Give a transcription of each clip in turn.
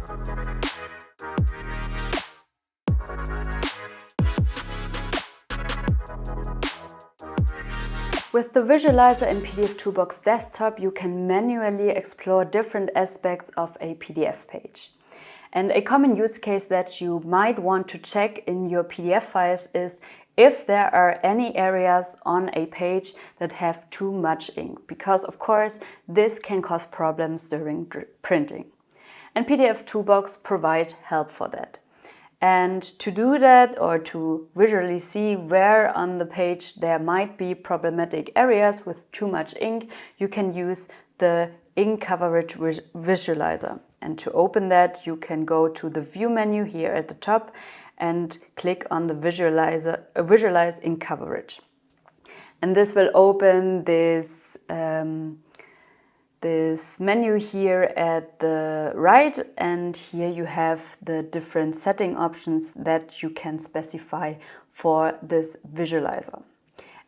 With the visualizer in pdfToolbox desktop, you can manually explore different aspects of a PDF page. And a common use case that you might want to check in your PDF files is if there are any areas on a page that have too much ink, because of course this can cause problems during printing. And pdfToolbox provide help for that. And to do that, or to visually see where on the page there might be problematic areas with too much ink, you can use the ink coverage visualizer. And to open that, you can go to the View menu here at the top and click on the Visualize Ink Coverage. And this will open this menu here at the right, and here you have the different setting options that you can specify for this visualizer.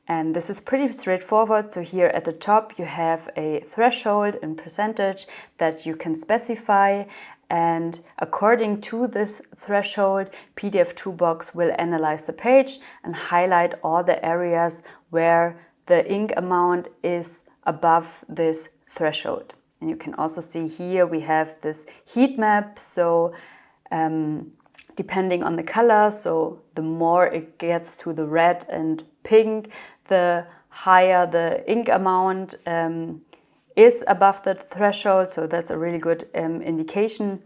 And this is pretty straightforward. So here at the top you have a threshold in percentage that you can specify, and according to this threshold, pdfToolbox will analyze the page and highlight all the areas where the ink amount is above this threshold. And you can also see here we have this heat map, so depending on the color, so the more it gets to the red and pink, the higher the ink amount is above the threshold, so that's a really good indication.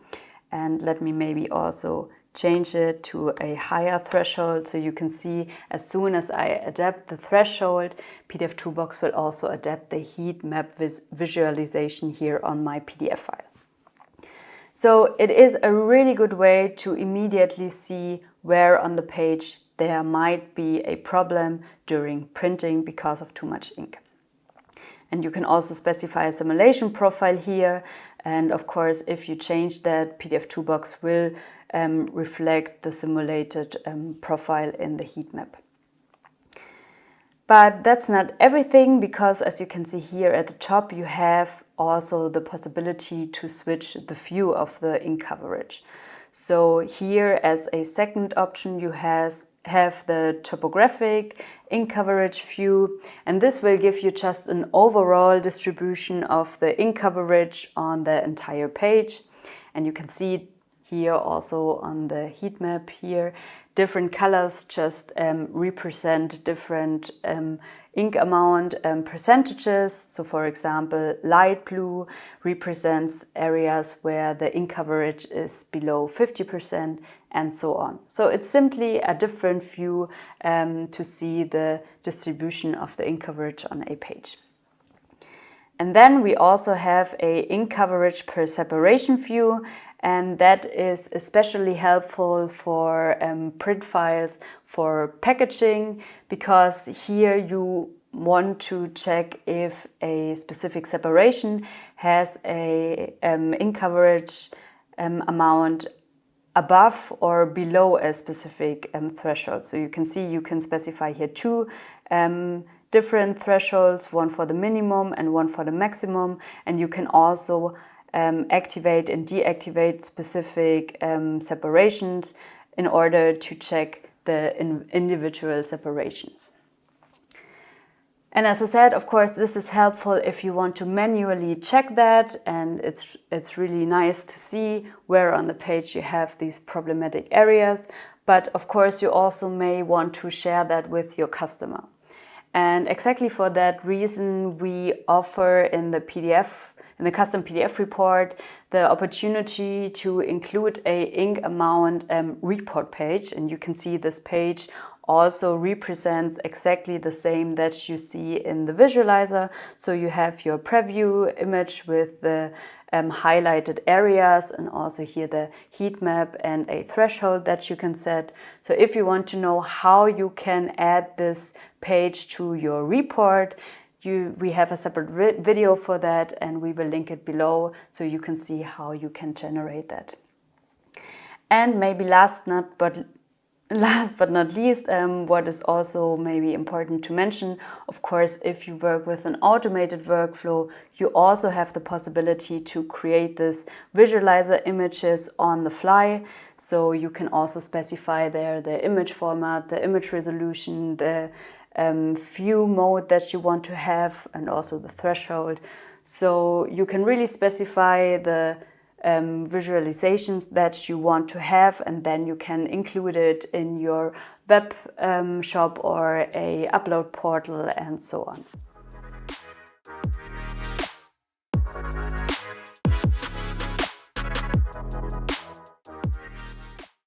And let me maybe also change it to a higher threshold, so you can see as soon as I adapt the threshold, pdfToolbox will also adapt the heat map visualization here on my PDF file. So it is a really good way to immediately see where on the page there might be a problem during printing because of too much ink. And you can also specify a simulation profile here, and of course if you change that, pdfToolbox will reflect the simulated profile in the heat map. But that's not everything, because as you can see here at the top, you have also the possibility to switch the view of the ink coverage. So here as a second option you have the topographic ink coverage view, and this will give you just an overall distribution of the ink coverage on the entire page. And you can see here also on the heat map here, different colors just represent different ink amount percentages. So for example, light blue represents areas where the ink coverage is below 50% and so on. So it's simply a different view to see the distribution of the ink coverage on a page. And then we also have a ink coverage per separation view, and that is especially helpful for print files for packaging, because here you want to check if a specific separation has a ink coverage amount above or below a specific threshold. So you can see you can specify here two different thresholds, one for the minimum and one for the maximum, and you can also activate and deactivate specific separations in order to check the individual separations. And as I said, of course, this is helpful if you want to manually check that, and it's really nice to see where on the page you have these problematic areas. But of course, you also may want to share that with your customer. And exactly for that reason, we offer in the custom PDF report, the opportunity to include a ink amount report page. And you can see this page also represents exactly the same that you see in the visualizer. So you have your preview image with the highlighted areas, and also here the heat map and a threshold that you can set. So if you want to know how you can add this page to your report, we have a separate video for that, and we will link it below so you can see how you can generate that. And maybe last but last but not least, what is also maybe important to mention, of course, if you work with an automated workflow, you also have the possibility to create this visualizer images on the fly. So you can also specify there the image format, the image resolution, the view mode that you want to have, and also the threshold. So you can really specify the visualizations that you want to have, and then you can include it in your web shop or a upload portal and so on.